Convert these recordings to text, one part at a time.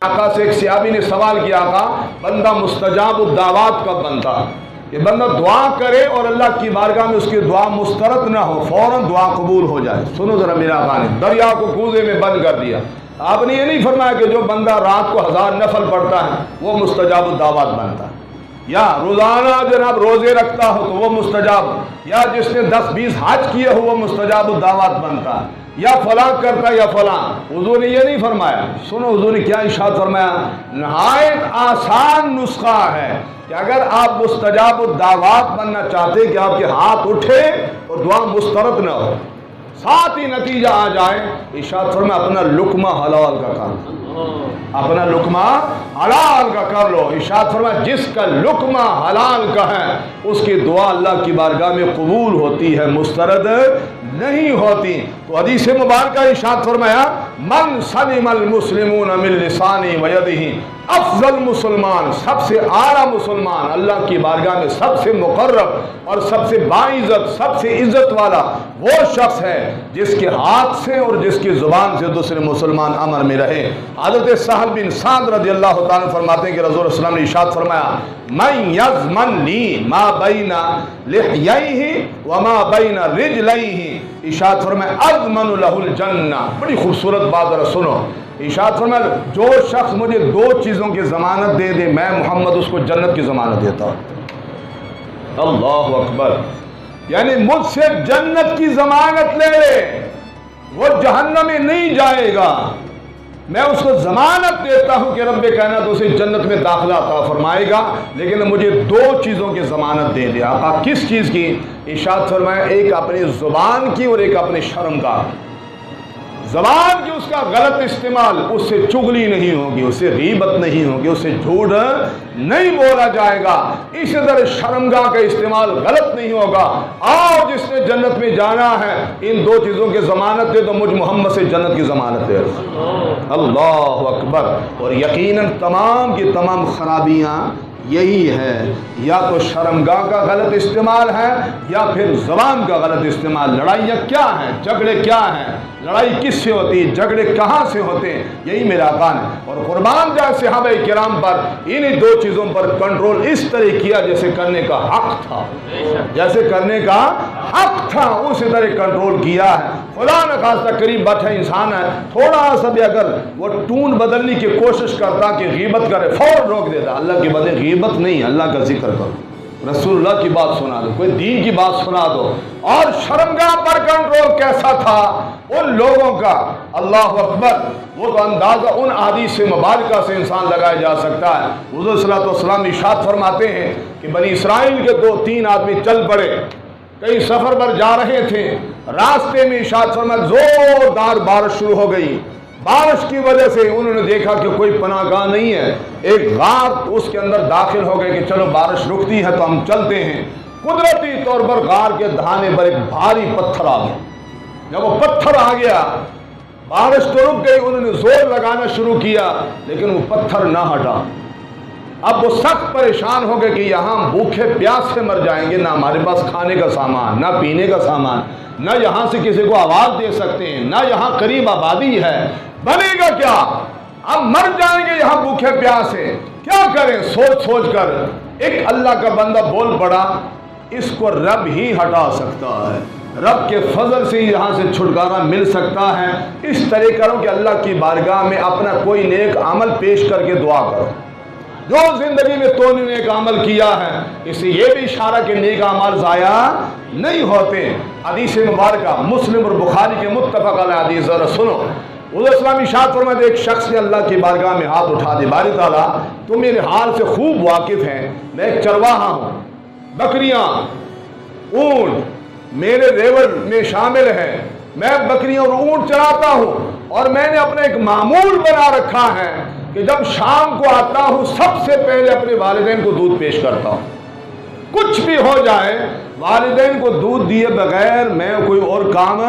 आका से एक सहाबी ने सवाल किया, आका बंदा मुस्तजाब दावत कब बनता? कि बंदा दुआ करे और अल्लाह की बारगाह में उसकी दुआ मुस्तरद ना हो, फौरन दुआ कबूल हो जाए। सुनो जरा, मेरा आका ने दरिया को कूजे में बंद कर दिया। आपने ये नहीं फरमाया कि जो बंदा रात को 1000 नफल पढ़ता है वो मुस्तजाब दावत बनता है, या रोजाना जनाब रोजे रखता हो तो वो मुस्तजाब, या जिसने 10-20 हज किए हो वो मुस्तजाब दावत बनता है, या फलां करता या फलां। हुजूर ने ये नहीं फरमाया। सुनो हुजूर ने क्या इरशाद फरमाया, नहायत आसान नुस्खा है कि अगर आप मुस्तजाब दावत बनना चाहते हैं कि आपके हाथ उठे और दुआ मुस्तरद न हो, साथ ही नतीजा आ जाए, इरशाद फरमाया अपना लुकमा हलाल का कर लो, अपना लुकमा हलाल का कर लो। इरशाद फरमाया जिसका लुकमा हलाल का है उसकी दुआ अल्लाह की बारगाह में कबूल होती है, मुस्तरद नहीं होती। तो हदीस मुबारक इरशाद फरमाया मन सलिमल मुस्लिमून मिन लिसानी व यदिही, अफजल मुसलमान, सबसे आला मुसलमान, अल्लाह की बारगाह में सबसे मुकर्रब और सबसे बाइज्जत, सबसे इज्जत वाला वो शख्स है जिसके हाथ से और जिसकी जुबान से दूसरे मुसलमान अमन में रहे। हज़रत सहल बिन साद रज़ियल्लाहु ताला फरमाते हैं कि रसूल सल्लल्लाहु अलैहि वसल्लम ने इरशाद फरमाया मन यज़मन ली मा बैना लिहयैहि व मा बैना रिजलैहि, इरशाद फरमाया अज़मनु लहुल जन्ना। बड़ी खूबसूरत बात, जरा सुनो। इरशाद फरमाया जो शख्स मुझे 2 चीज़ों की ज़मानत दे दे, मैं मोहम्मद उसको जन्नत की ज़मानत देता हूँ। अल्लाहु अकबर, यानी मुझसे जन्नत की ज़मानत ले ले, वो जहन्नम में नहीं जाएगा, मैं उसको ज़मानत देता हूँ कि रब्बे कायनात उसे जन्नत में दाखिला अता फरमाएगा, लेकिन मुझे 2 चीज़ों की ज़मानत दे दिया। आप किस चीज़ की? इरशाद फरमाया एक अपनी ज़ुबान की और एक अपनी शर्म का। ज़बान की उसका गलत इस्तेमाल, उससे चुगली नहीं होगी, उससे गीबत नहीं होगी, उससे झूठ नहीं बोला जाएगा। इसी तरह शर्मगाह का इस्तेमाल गलत नहीं होगा। और जिसने जन्नत में जाना है इन 2 चीज़ों की ज़मानत दे, तो मुझ मोहम्मद से जन्नत की ज़मानत दे। अल्लाह अकबर। और यकीनन तमाम की तमाम खराबियाँ यही है, या तो शर्मगाह का गलत इस्तेमाल है या फिर ज़बान का गलत इस्तेमाल। लड़ाइयाँ क्या हैं, झगड़े क्या हैं, लड़ाई किससे होती है, झगड़े कहाँ से होते हैं, यही मेरा कान है। और कुर्बान जाए सहाबा किराम पर इन्हीं 2 चीज़ों पर कंट्रोल इस तरह किया जैसे करने का हक था, जैसे करने का हक था उसी तरह कंट्रोल किया है। खुदा न खास्ता करीब बैठा इंसान है, थोड़ा सा भी अगर वो टून बदलने की कोशिश करता कि गीबत करे, फौरन रोक देता। अल्लाह के बंदे गीबत नहीं, अल्लाह का जिक्र करो, रसूलुल्लाह की बात सुना दो, कोई दीन की बात सुना दो। और शर्मगाह पर कंट्रोल कैसा था उन लोगों का, अल्लाह अकबर, वो तो अंदाज़ा उन हदीस मुबारका से इंसान लगाया जा सकता है। हुज़ूर सल्लल्लाहु अलैहि वसल्लम इरशाद फरमाते हैं कि बनी इसराइल के 2-3 आदमी चल पड़े, कई सफ़र पर जा रहे थे, रास्ते में इरशाद फरमाया ज़ोरदार बारिश शुरू हो गई। बारिश की वजह से उन्होंने देखा कि कोई पनाहगाह नहीं है, एक गार, उसके अंदर दाखिल हो गए कि चलो बारिश रुकती है तो हम चलते हैं। कुदरती तौर पर गार के दहाने पर एक भारी पत्थर आ गया। जब वो पत्थर आ गया, बारिश तो रुक गई, उन्होंने जोर लगाना शुरू किया लेकिन वो पत्थर ना हटा। अब वो सख्त परेशान हो गए कि यहाँ भूखे प्यास से मर जाएंगे, ना हमारे पास खाने का सामान, ना पीने का सामान, ना यहाँ से किसी को आवाज़ दे सकते हैं, ना यहाँ करीब आबादी है, बनेगा क्या? अब मर जाएंगे यहाँ भूखे प्यास से, क्या करें? सोच सोच कर एक अल्लाह का बंदा बोल पड़ा, इसको रब ही हटा सकता है, रब के फजल से यहाँ से छुटकारा मिल सकता है। इस तरह करो कि अल्लाह की बारगाह में अपना कोई नेक अमल पेश करके दुआ करो। जो जिंदगी में तो नेक अमल किया है, इससे ये भी इशारा कि नेक अमल ज़ाया नहीं होते। हदीस मुबारक मुस्लिम और बुखारी के मुत्तफ़क़ अलैह हदीस, ज़रा सुनो। उज़र इस्लाम इरशाद फरमाते एक शख्स ने अल्लाह की बारगाह में हाथ उठा दे, बारी ताला तुम मेरे हाल से खूब वाकिफ़ हैं, मैं एक चरवाहा हूँ, बकरियाँ ऊँट मेरे रेवड़ में शामिल हैं, मैं बकरियाँ और ऊँट चराता हूँ और मैंने अपना एक मामूल बना रखा है कि जब शाम को आता हूँ सबसे पहले अपने वालिदैन को दूध पेश करता हूँ। कुछ भी हो जाए वालिदैन को दूध दिए बगैर मैं कोई और काम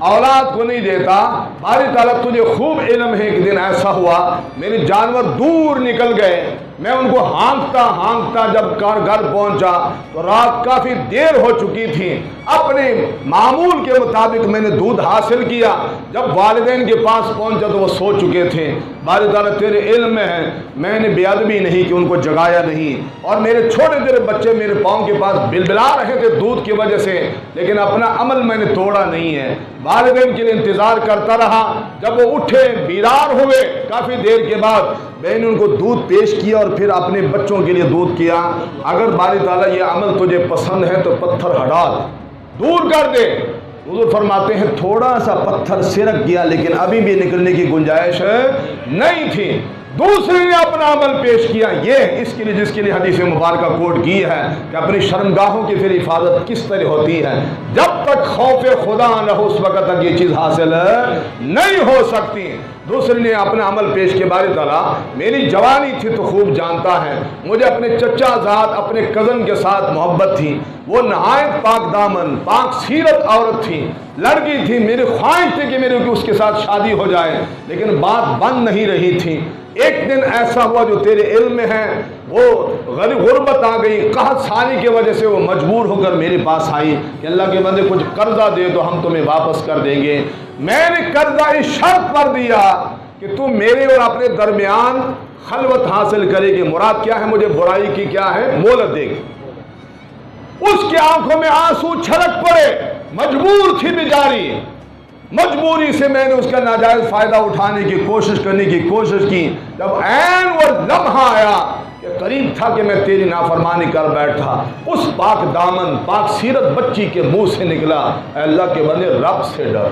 औलाद को नहीं देता। बारी ताला तुझे खूब इल्म है, एक दिन ऐसा हुआ मेरे जानवर दूर निकल गए, मैं उनको हाँकता हाँकता जब घर पहुंचा तो रात काफ़ी देर हो चुकी थी। अपने मामूल के मुताबिक मैंने दूध हासिल किया, जब वालिदैन के पास पहुंचा तो वो सो चुके थे। बारी ताला तेरे इल्म में है, मैंने बेअदबी नहीं कि उनको जगाया नहीं, और मेरे छोटे छोटे बच्चे मेरे पाँव के पास बिलबिला रहे थे दूध की वजह से, लेकिन अपना अमल मैंने तोड़ा नहीं है। वालिदैन के लिए इंतज़ार करता रहा, जब वो उठे बीरार हुए काफ़ी देर के बाद मैंने उनको दूध पेश किया और फिर अपने बच्चों के लिए दूध किया। अगर बारी ताला ये अमल तुझे पसंद है तो पत्थर हटा दूर कर दे। हुजूर फरमाते हैं थोड़ा सा पत्थर सिरक गया, लेकिन अभी भी निकलने की गुंजाइश नहीं थी। दूसरे ने अपना अमल पेश किया, ये इसके लिए जिसके लिए हदीस मुबारक कोट की है कि अपनी शर्मगाहों की फिर हिफाजत किस तरह होती है। जब तक खौफ खुदा न हो उस वक़्त तक ये चीज़ हासिल नहीं हो सकती। दूसरे ने अपना अमल पेश के बारे ताला मेरी जवानी थी तो खूब जानता है, मुझे अपने चचा ज़ात अपने कज़न के साथ मोहब्बत थी। वो नहायत पाक दामन पाक सीरत औरत थी, लड़की थी, मेरी ख्वाहिश थी कि मेरी उसके साथ शादी हो जाए, लेकिन बात बन नहीं रही थी। एक दिन ऐसा हुआ जो तेरे इल्म में है, वो गुर्बत आ गई, कहत सारी की वजह से वो मजबूर होकर मेरे पास आई कि अल्लाह के बंदे कुछ कर्जा दे तो हम तुम्हें वापस कर देंगे। मैंने कर्जा इस शर्त पर दिया कि तू मेरे और अपने दरमियान खलवत हासिल करेगी। मुराद क्या है, मुझे बुराई की क्या है मोहलत देगी। उसकी आंखों में आंसू छलक पड़े, मजबूर थी बेचारी, मजबूरी से मैंने उसका नाजायज फायदा उठाने की कोशिश करने की कोशिश की। जब ऐन वो लम्हा आया कि करीब था कि मैं तेरी नाफरमानी कर बैठा, उस पाक दामन पाक सीरत बच्ची के मुंह से निकला, अल्लाह के बंदे रब से डर।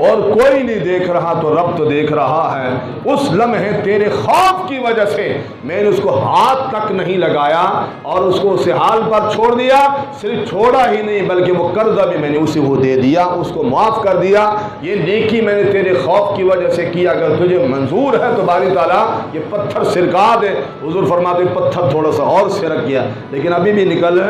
और कोई नहीं देख रहा तो रब तो देख रहा है। उस लम्हे तेरे खौफ की वजह से मैंने उसको हाथ तक नहीं लगाया और उसको उस हाल पर छोड़ दिया। सिर्फ छोड़ा ही नहीं बल्कि वो कर्जा भी मैंने उसे वो दे दिया, उसको माफ़ कर दिया। ये नेकी मैंने तेरे खौफ की वजह से किया। अगर तुझे मंजूर है तो बारी ताला ये पत्थर सिरका दे। हुजूर फरमाते पत्थर थोड़ा सा और सिरक गया, लेकिन अभी भी निकल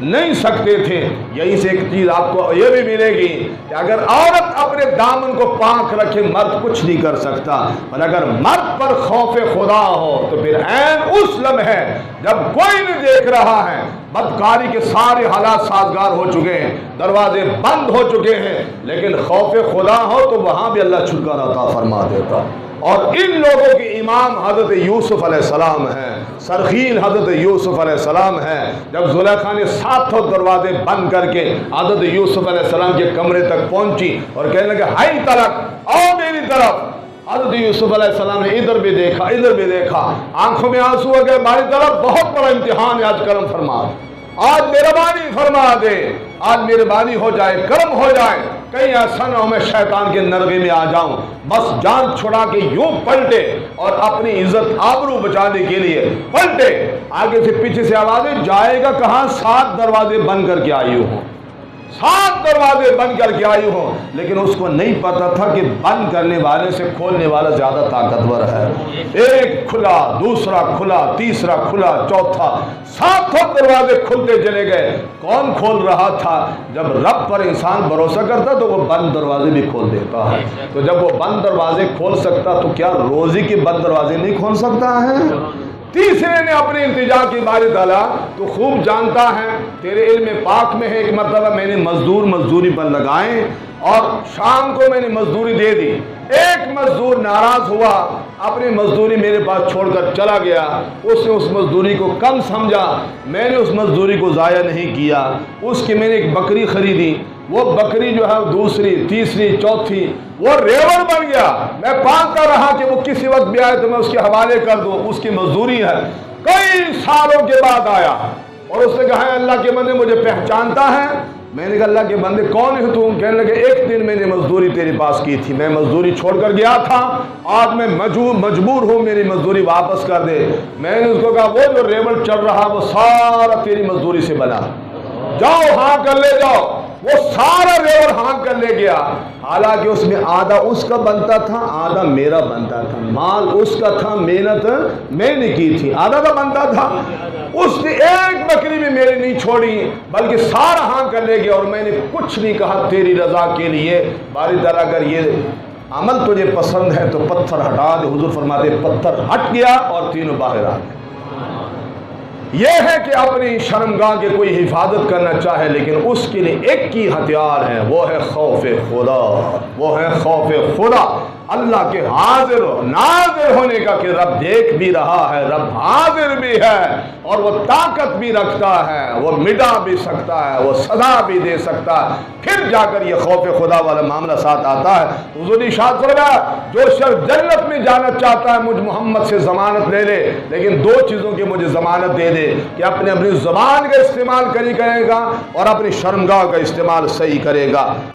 नहीं सकते थे। यहीं से एक चीज़ आपको ये भी मिलेगी कि अगर औरत अपने दामन को पाक रखे मर्द कुछ नहीं कर सकता, और अगर मर्द पर खौफ खुदा हो तो फिर ऐन उस लम्हे जब कोई नहीं देख रहा है, बदकारी के सारे हालात साजगार हो चुके हैं, दरवाजे बंद हो चुके हैं, लेकिन खौफ खुदा हो तो वहां भी अल्लाह छुटकारा अता फरमा देता। और इन लोगों के इमाम हज़रत यूसुफ अलैहिस्सलाम हैं, सरखील हज़रत यूसुफ अलैहिस्सलाम हैं। जब ज़ुलेखा ने सातों दरवाजे बंद करके हज़रत यूसुफ अलैहिस्सलाम के कमरे तक पहुंची और कहने लगे हाय तलक आओ मेरी तरफ। हज़रत यूसुफ अलैहिस्सलाम ने इधर भी देखा इधर भी देखा, आंखों में आंसू आ गए। हमारी तरफ बहुत बड़ा इम्तिहान है, आज करम फरमा, आज मेहरबानी फरमा दे, आज मेहरबानी हो जाए, करम हो जाए, कहीं ऐसा ना हो मैं शैतान के नरगे में आ जाऊं। बस जान छुड़ा के यूं पलटे और अपनी इज्जत आबरू बचाने के लिए पलटे। आगे से पीछे से आवाजें, जाएगा कहां, 7 दरवाजे बंद करके आई हूं, 7 दरवाजे बंद करके आई हूं। लेकिन उसको नहीं पता था कि बंद करने वाले से खोलने वाला ज्यादा ताकतवर है। एक खुला, दूसरा खुला, तीसरा खुला, चौथा, 7 दरवाजे खुलते चले गए। कौन खोल रहा था? जब रब पर इंसान भरोसा करता तो वो बंद दरवाजे भी खोल देता है। तो जब वो बंद दरवाजे खोल सकता तो क्या रोजी के बंद दरवाजे नहीं खोल सकता है? तीसरे ने अपने इंतजा की बारी डाला, तो खूब जानता है, तेरे इल्म पाक में है। एक मरतबा मैंने मजदूरी पर लगाए और शाम को मैंने मजदूरी दे दी। एक मजदूर नाराज हुआ, अपनी मजदूरी मेरे पास छोड़कर चला गया। उसने उस मजदूरी को कम समझा, मैंने उस मजदूरी को ज़ाया नहीं किया। उसकी मैंने एक बकरी खरीदी, वो बकरी जो है दूसरी, तीसरी, चौथी वो रेवड़ बन गया। मैं पालता रहा कि वो किसी वक्त भी आए तो मैं उसके हवाले कर दूं, उसकी मजदूरी है। कई सालों के बाद आया और उसने कहा अल्लाह के बंदे मुझे पहचानता है? मैंने कहा अल्लाह के बंदे कौन है तुम? कहने लगे एक दिन मैंने मजदूरी तेरे पास की थी, मैं मजदूरी छोड़कर गया था, आज मैं मजबूर हूँ, मेरी मजदूरी वापस कर दे। मैंने उसको कहा वो जो रेवड़ चढ़ रहा वो सारा तेरी मजदूरी से बना, जाओ हाँ कर ले जाओ। وہ سارا ریوڑ ہانک کر لے گیا، حالانکہ اس میں آدھا اس کا بنتا تھا، آدھا میرا بنتا تھا، مال اس کا تھا، محنت میں نے کی تھی، آدھا کا بنتا تھا، اس نے ایک بکری بھی میری نہیں چھوڑی بلکہ سارا ہانک کر لے گیا، اور میں نے کچھ نہیں کہا تیری رضا کے لیے، باری تعالیٰ اگر یہ عمل تجھے پسند ہے تو پتھر ہٹا دے۔ حضور فرماتے پتھر ہٹ گیا اور تینوں باہر آ گئے۔ یہ ہے کہ اپنی شرمگاہ کے کوئی حفاظت کرنا چاہے، لیکن اس کے لیے ایک ہی ہتھیار ہے، وہ ہے خوف خدا، وہ ہے خوف خدا، اللہ کے حاضر و ناظر ہونے کا، کہ رب دیکھ بھی رہا ہے، رب حاضر بھی ہے، اور وہ طاقت بھی رکھتا ہے، وہ مٹا بھی سکتا ہے، وہ سزا بھی دے سکتا ہے، پھر جا کر یہ خوف خدا والا معاملہ ساتھ آتا ہے۔ حضور نے ارشاد فرمایا جو شخص جنت میں جانا چاہتا ہے مجھ محمد سے ضمانت لے لے، لیکن دو چیزوں کی مجھے ضمانت دے دے، کہ اپنی زبان کا استعمال کرے گا اور اپنی شرمگاہ کا استعمال صحیح کرے گا۔